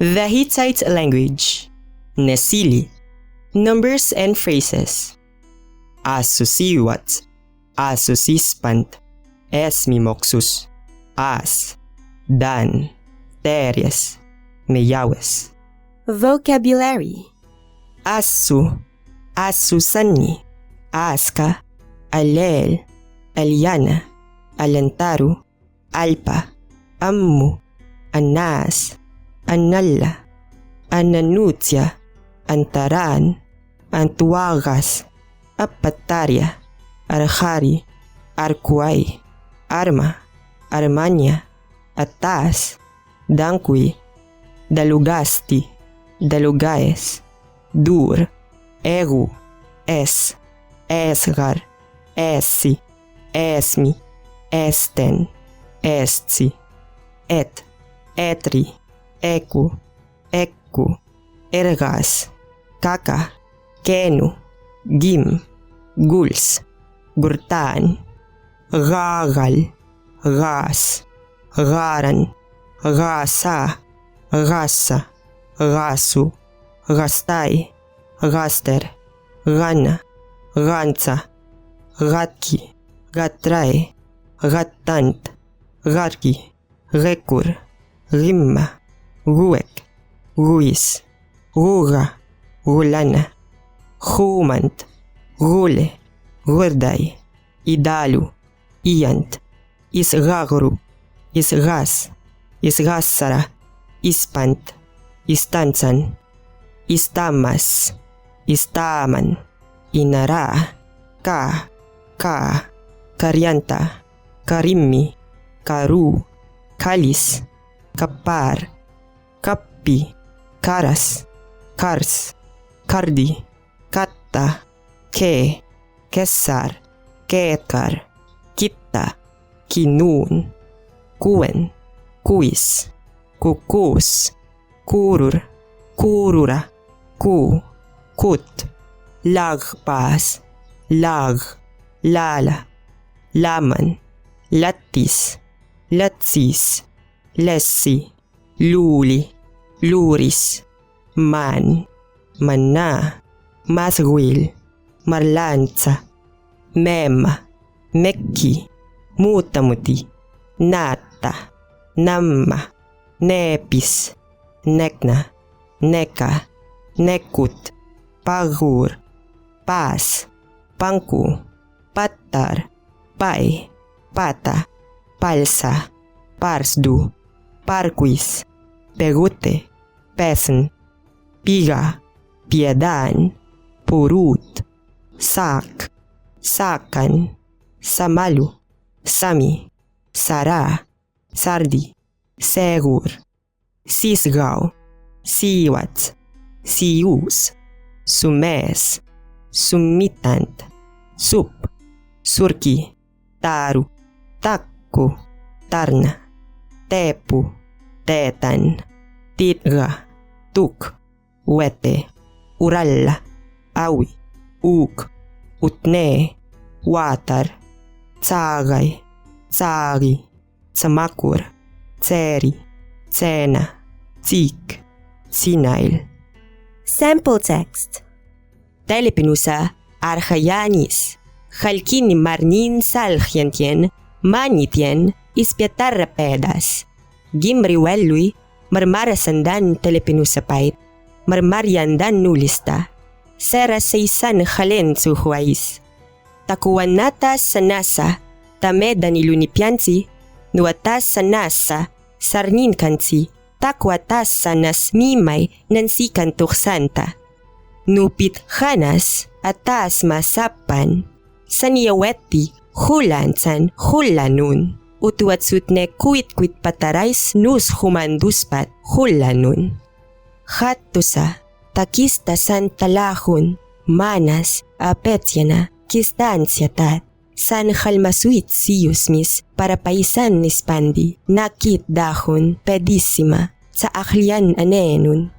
The Hittite language. Nešili. Numbers and phrases. Asusiwat. Asusispant. Esmimoxus. As. Dan. Teries. Meyawes. Vocabulary. Asu. Asusani. Aska. Alel. Aliana. Alantaru. Alpa. Ammu. Anas. Analla. Ananutia. Antaran. Antuagas. Apataria. Arhari. Arkuay. Arma. Armania. Atas. Dankui. Dalugasti. Dalugaes. Dur. Egu. Es. Esgar. Essi. Esmi. Esten. Estsi. Et. Etri. Eku. Ekku. Ergas. Kaka. Kenu. Gim. Guls. Gurtaan. Gagal. Gas. Garan. Gasa. Gasa. Gasu. Gastay. Gaster. Gana. Gansa. Gatki. Gatray. Gattant. Garki. Rekur. Rimma. Guek. Guis. Guga. Gulana. Humant. Gule. Gurday. Idalu. Iant. Isgagru. Isgas. Isgassara. Ispant. Istansan. Istamas. Istaman. Inara. Ka. Karyanta. Karimmi. Karu. Kalis. Kapar. Kappi. Karas. Kars. Kardi. Katta. Ke. Kessar. Keetkar. Kitta. Kinun. Kuen. Kuis. Kukus. Kurur. Kurura. Ku. Kut. Lagpas. Lag. Lala. Laman. Lattis. Latsis. Lessi. Luli. Luris. Man. Manna. Masgwil. Marlanza. Mema. Mekki. Mutamuti. Natta. Namma. Nepis. Nekna. Neka. Nekut. Pagur. Pas. Pangku. Pattar. Pai. Pata. Palsa. Parsdu. Parquis. Pegute. Pesn. Piga. Piedan. Purut. Sak. Sakan. Samalu. Sami. Sara. Sardi. Segur. Sisgau. Siwat. Sius. Sumes. Summitant. Sup. Surki. Taru. Takku. Tarna. Tepu. Tetan. Titga. Tuk. Wete. Uralla. Awi. Uk. Utne. Watar. Tsagay. Tsagi. Tsamakur. Tseri. Tsena. Tsik. Tsinail. Sample text. Telepenusa archayanis. Halkini marnin salchiantien. Manitien. Ispietarra pedas. Gimriwellui. Marmarasandan telepenusa pait. Marmariandan nulista. Sera seisan halen suhuais. Takuanata sanasa. Tameda nilunipiansi. Nuatas sanasa. Sarnin kansi. Takwatas sanas mimay nansikan tuksanta. Nupit hanas atas masapan. Saniyaweti hulansan hulanun. Utuatsutne kuit patarais nus humanduspat hulanun. Hattusa takistasan talahun. Manas apetyana kistansyatat. San halmasuit siyusmis para paisan nispandi. Nakit dahon pedissima sa aklian anenun.